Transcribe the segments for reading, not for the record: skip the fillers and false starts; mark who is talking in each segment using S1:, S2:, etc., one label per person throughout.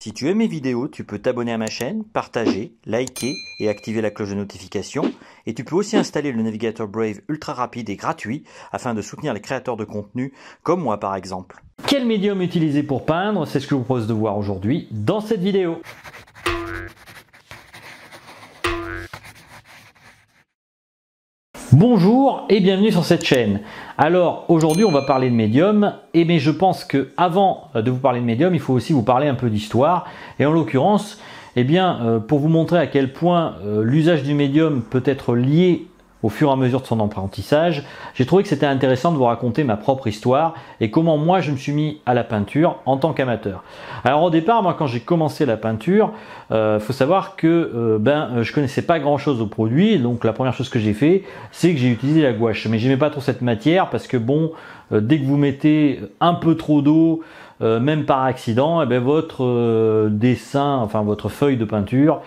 S1: Si tu aimes mes vidéos, tu peux t'abonner à ma chaîne, partager, liker et activer la cloche de notification. Et tu peux aussi installer le navigateur Brave ultra rapide et gratuit afin de soutenir les créateurs de contenu comme moi par exemple. Quel médium utiliser pour peindre? C'est ce que je vous propose de voir aujourd'hui dans cette vidéo. Bonjour et bienvenue sur cette chaîne. Alors aujourd'hui on va parler de médium, mais je pense que avant de vous parler de médium, il faut aussi vous parler un peu d'histoire. Et en l'occurrence, pour vous montrer à quel point l'usage du médium peut être lié au fur et à mesure de son apprentissage, j'ai trouvé que c'était intéressant de vous raconter ma propre histoire et comment moi je me suis mis à la peinture en tant qu'amateur. Alors au départ, moi quand j'ai commencé la peinture, faut savoir que je connaissais pas grand chose au produit, donc la première chose que j'ai fait, c'est que j'ai utilisé la gouache. Mais j'aimais pas trop cette matière parce que dès que vous mettez un peu trop d'eau, même par accident, votre dessin, enfin votre feuille de peinture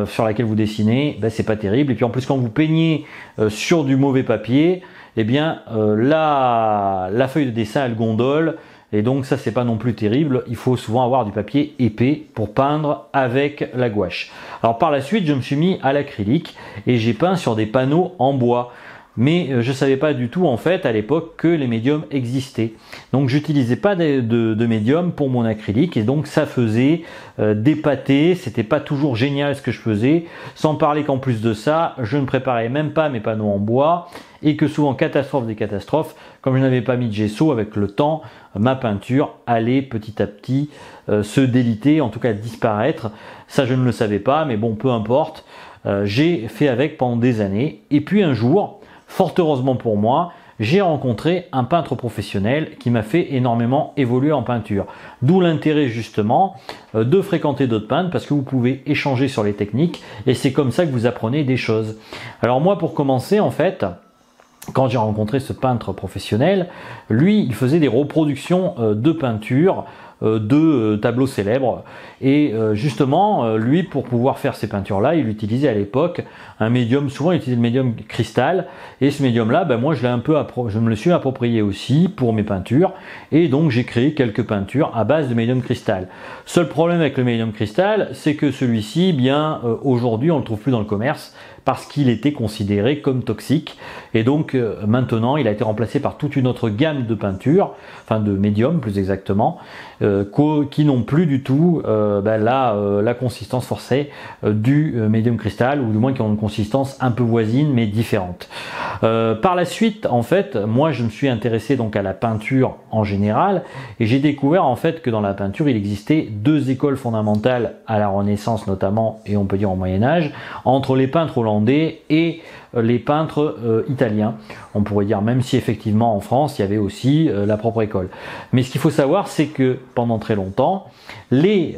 S1: sur laquelle vous dessinez, c'est pas terrible. Et puis en plus quand vous peignez sur du mauvais papier, la feuille de dessin elle gondole. Et donc ça c'est pas non plus terrible, il faut souvent avoir du papier épais pour peindre avec la gouache. Alors par la suite je me suis mis à l'acrylique et j'ai peint sur des panneaux en bois. Mais je ne savais pas du tout en fait à l'époque que les médiums existaient. Donc j'utilisais pas de médium pour mon acrylique et donc ça faisait des pâtés, c'était pas toujours génial ce que je faisais. Sans parler qu'en plus de ça, je ne préparais même pas mes panneaux en bois et que souvent catastrophe des catastrophes, comme je n'avais pas mis de gesso, avec le temps, ma peinture allait petit à petit se déliter, en tout cas disparaître. Ça je ne le savais pas, mais bon peu importe. J'ai fait avec pendant des années et puis un jour, fort heureusement pour moi, j'ai rencontré un peintre professionnel qui m'a fait énormément évoluer en peinture. D'où l'intérêt justement de fréquenter d'autres peintres parce que vous pouvez échanger sur les techniques et c'est comme ça que vous apprenez des choses. Alors moi pour commencer en fait, quand j'ai rencontré ce peintre professionnel, lui il faisait des reproductions de peinture de tableaux célèbres et justement lui pour pouvoir faire ces peintures là il utilisait à l'époque un médium, souvent il utilisait le médium cristal et ce médium là moi je me le suis approprié aussi pour mes peintures et donc j'ai créé quelques peintures à base de médium cristal. Seul problème avec le médium cristal c'est que celui-ci aujourd'hui on le trouve plus dans le commerce parce qu'il était considéré comme toxique et donc maintenant il a été remplacé par toute une autre gamme de peintures, enfin de médiums plus exactement, qui n'ont plus du tout la consistance forcée du médium cristal ou du moins qui ont une consistance un peu voisine mais différente. Par la suite en fait moi je me suis intéressé donc à la peinture en général et j'ai découvert en fait que dans la peinture il existait deux écoles fondamentales à la Renaissance notamment et on peut dire au Moyen-Âge entre les peintres hollandais et les peintres italiens. On pourrait dire même si effectivement en France il y avait aussi la propre école. Mais ce qu'il faut savoir c'est que pendant très longtemps les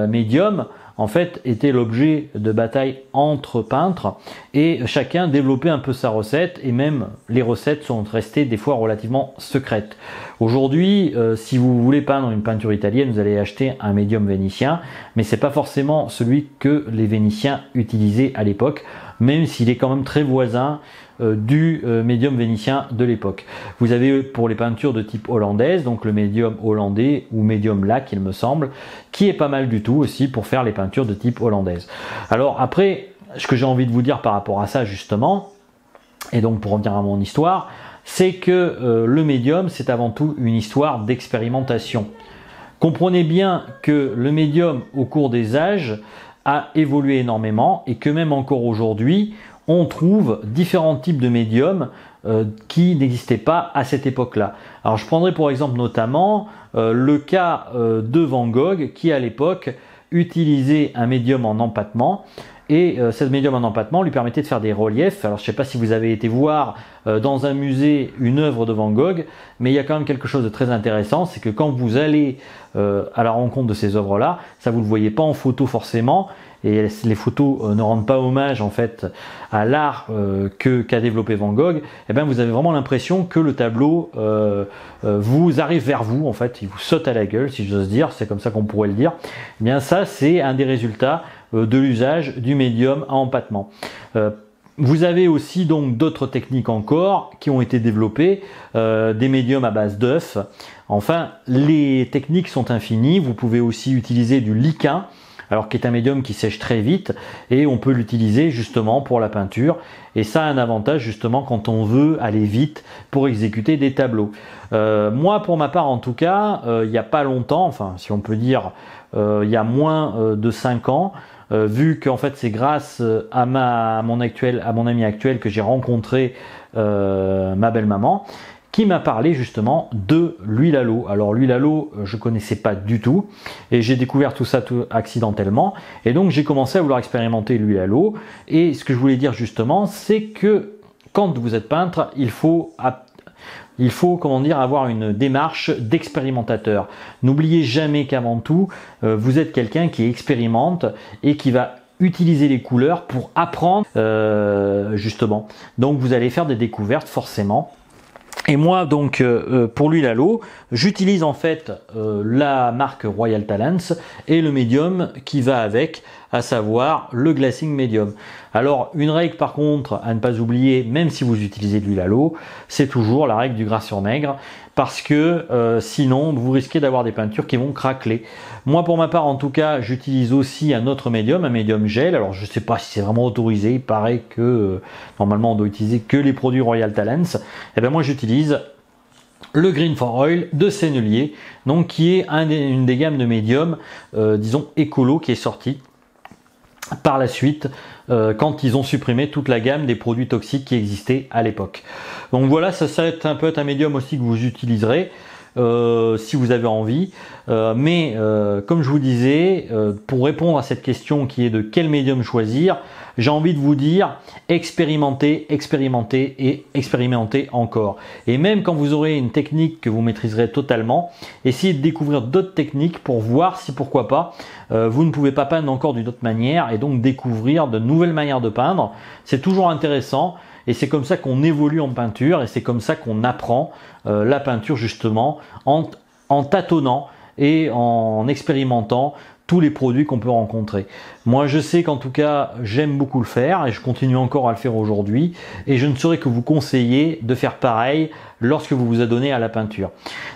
S1: médiums en fait étaient l'objet de batailles entre peintres et chacun développait un peu sa recette et même les recettes sont restées des fois relativement secrètes. Aujourd'hui, si vous voulez peindre une peinture italienne, vous allez acheter un médium vénitien, mais c'est pas forcément celui que les Vénitiens utilisaient à l'époque, même s'il est quand même très voisin du médium vénitien de l'époque. Vous avez pour les peintures de type hollandaise, donc le médium hollandais ou médium lac il me semble, qui est pas mal du tout aussi pour faire les peintures de type hollandaise. Alors après, ce que j'ai envie de vous dire par rapport à ça justement, et donc pour revenir à mon histoire, c'est que le médium c'est avant tout une histoire d'expérimentation. Comprenez bien que le médium au cours des âges a évolué énormément et que même encore aujourd'hui on trouve différents types de médiums qui n'existaient pas à cette époque-là. Alors je prendrai pour exemple notamment le cas de Van Gogh qui à l'époque utilisait un médium en empattement et ce médium en empattement lui permettait de faire des reliefs. Alors je ne sais pas si vous avez été voir dans un musée une œuvre de Van Gogh, mais il y a quand même quelque chose de très intéressant, c'est que quand vous allez à la rencontre de ces œuvres-là, ça vous ne le voyez pas en photo forcément, et les photos ne rendent pas hommage en fait à l'art qu'a développé Van Gogh, vous avez vraiment l'impression que le tableau vous arrive vers vous, en fait, il vous saute à la gueule, si j'ose dire, c'est comme ça qu'on pourrait le dire. Ça, c'est un des résultats de l'usage du médium à empattement. Vous avez aussi donc d'autres techniques encore qui ont été développées, des médiums à base d'œufs. Enfin, les techniques sont infinies. Vous pouvez aussi utiliser du liquin, alors qui est un médium qui sèche très vite, et on peut l'utiliser justement pour la peinture. Et ça a un avantage justement quand on veut aller vite pour exécuter des tableaux. Moi, pour ma part en tout cas, il n'y a pas longtemps, enfin si on peut dire il y a moins de 5 ans, vu qu'en fait c'est grâce à mon ami actuel que j'ai rencontré ma belle-maman, qui m'a parlé justement de l'huile à l'eau. Alors l'huile à l'eau, je connaissais pas du tout, et j'ai découvert tout ça tout accidentellement, et donc j'ai commencé à vouloir expérimenter l'huile à l'eau. Et ce que je voulais dire justement, c'est que quand vous êtes peintre, il faut comment dire, avoir une démarche d'expérimentateur. N'oubliez jamais qu'avant tout, vous êtes quelqu'un qui expérimente et qui va utiliser les couleurs pour apprendre justement. Donc vous allez faire des découvertes forcément. Et moi donc pour l'huile à l'eau, j'utilise en fait la marque Royal Talents et le médium qui va avec, à savoir le glacing médium. Alors une règle par contre à ne pas oublier, même si vous utilisez de l'huile à l'eau, c'est toujours la règle du gras sur maigre, parce que sinon vous risquez d'avoir des peintures qui vont craqueler. Moi pour ma part en tout cas, j'utilise aussi un autre médium, un médium gel. Alors je ne sais pas si c'est vraiment autorisé, il paraît que normalement on doit utiliser que les produits Royal Talents. Et bien moi j'utilise le Green for Oil de Sennelier, donc qui est une des gammes de médiums, disons écolo, qui est sortie par la suite quand ils ont supprimé toute la gamme des produits toxiques qui existaient à l'époque. Donc voilà, ça peut être un médium aussi que vous utiliserez si vous avez envie, mais comme je vous disais, pour répondre à cette question qui est de quel médium choisir, j'ai envie de vous dire expérimentez, expérimentez et expérimentez encore. Et même quand vous aurez une technique que vous maîtriserez totalement, essayez de découvrir d'autres techniques pour voir si pourquoi pas vous ne pouvez pas peindre encore d'une autre manière, et donc découvrir de nouvelles manières de peindre. C'est toujours intéressant. Et c'est comme ça qu'on évolue en peinture, et c'est comme ça qu'on apprend la peinture justement en tâtonnant et en expérimentant tous les produits qu'on peut rencontrer. Moi je sais qu'en tout cas j'aime beaucoup le faire, et je continue encore à le faire aujourd'hui, et je ne saurais que vous conseiller de faire pareil lorsque vous vous adonnez à la peinture.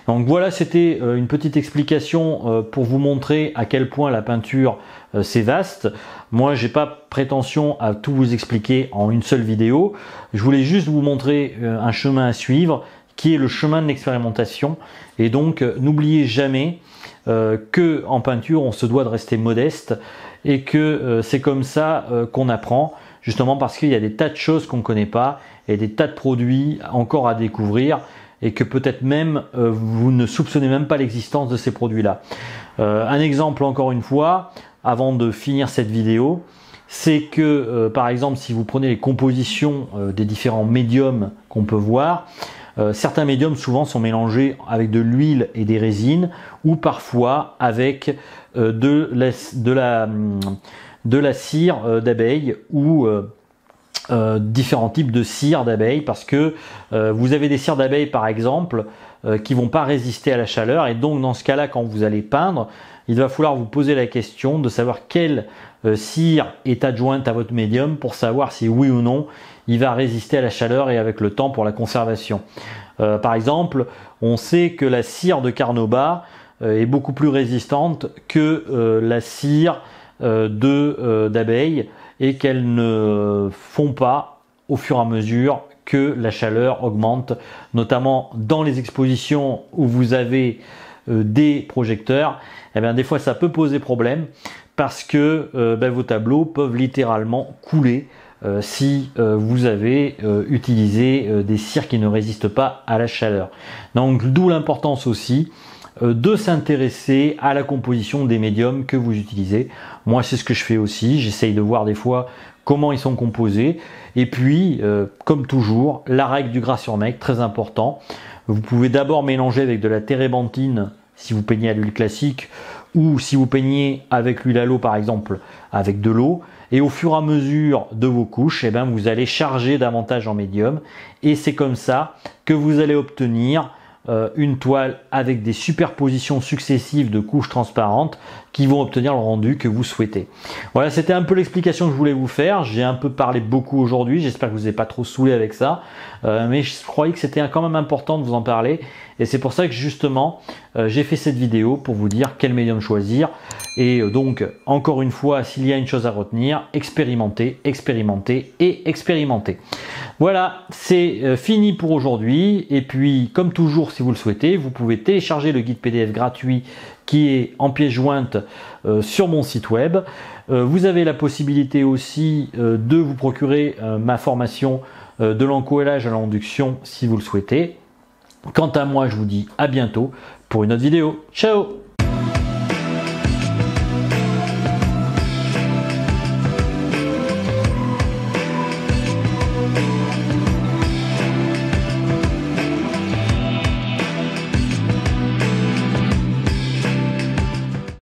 S1: Donc voilà, c'était une petite explication pour vous montrer à quel point la peinture c'est vaste. Moi j'ai pas prétention à tout vous expliquer en une seule vidéo, je voulais juste vous montrer un chemin à suivre qui est le chemin de l'expérimentation. Et donc n'oubliez jamais que en peinture on se doit de rester modeste, et que c'est comme ça qu'on apprend, justement parce qu'il y a des tas de choses qu'on ne connaît pas et des tas de produits encore à découvrir, et que peut-être même vous ne soupçonnez même pas l'existence de ces produits là. Un exemple encore une fois avant de finir cette vidéo, c'est que par exemple si vous prenez les compositions des différents médiums qu'on peut voir, certains médiums souvent sont mélangés avec de l'huile et des résines, ou parfois avec de la cire d'abeille, ou différents types de cire d'abeille, parce que vous avez des cires d'abeille par exemple qui vont pas résister à la chaleur, et donc dans ce cas là quand vous allez peindre, il va falloir vous poser la question de savoir quelle cire est adjointe à votre médium pour savoir si oui ou non il va résister à la chaleur et avec le temps pour la conservation. Par exemple, on sait que la cire de carnauba est beaucoup plus résistante que la cire d'abeille, et qu'elles ne font pas au fur et à mesure que la chaleur augmente, notamment dans les expositions où vous avez des projecteurs. Eh bien, des fois ça peut poser problème, parce que vos tableaux peuvent littéralement couler si vous avez utilisé des cires qui ne résistent pas à la chaleur. Donc d'où l'importance aussi de s'intéresser à la composition des médiums que vous utilisez. Moi c'est ce que je fais aussi, j'essaye de voir des fois comment ils sont composés, et puis comme toujours la règle du gras sur maigre, très important. Vous pouvez d'abord mélanger avec de la térébenthine si vous peignez à l'huile classique, ou si vous peignez avec l'huile à l'eau par exemple avec de l'eau, et au fur et à mesure de vos couches, eh bien, vous allez charger davantage en médium, et c'est comme ça que vous allez obtenir une toile avec des superpositions successives de couches transparentes qui vont obtenir le rendu que vous souhaitez. Voilà, c'était un peu l'explication que je voulais vous faire. J'ai un peu parlé beaucoup aujourd'hui, j'espère que vous n'avez pas trop saoulé avec ça, mais je croyais que c'était quand même important de vous en parler, et c'est pour ça que justement j'ai fait cette vidéo pour vous dire quel médium choisir. Et donc encore une fois, s'il y a une chose à retenir, expérimenter, expérimenter et expérimenter. Voilà, c'est fini pour aujourd'hui, et puis comme toujours, si vous le souhaitez, vous pouvez télécharger le guide PDF gratuit qui est en pièce jointe sur mon site web. Vous avez la possibilité aussi de vous procurer ma formation de l'encollage à l'induction si vous le souhaitez. Quant à moi, je vous dis à bientôt pour une autre vidéo. Ciao!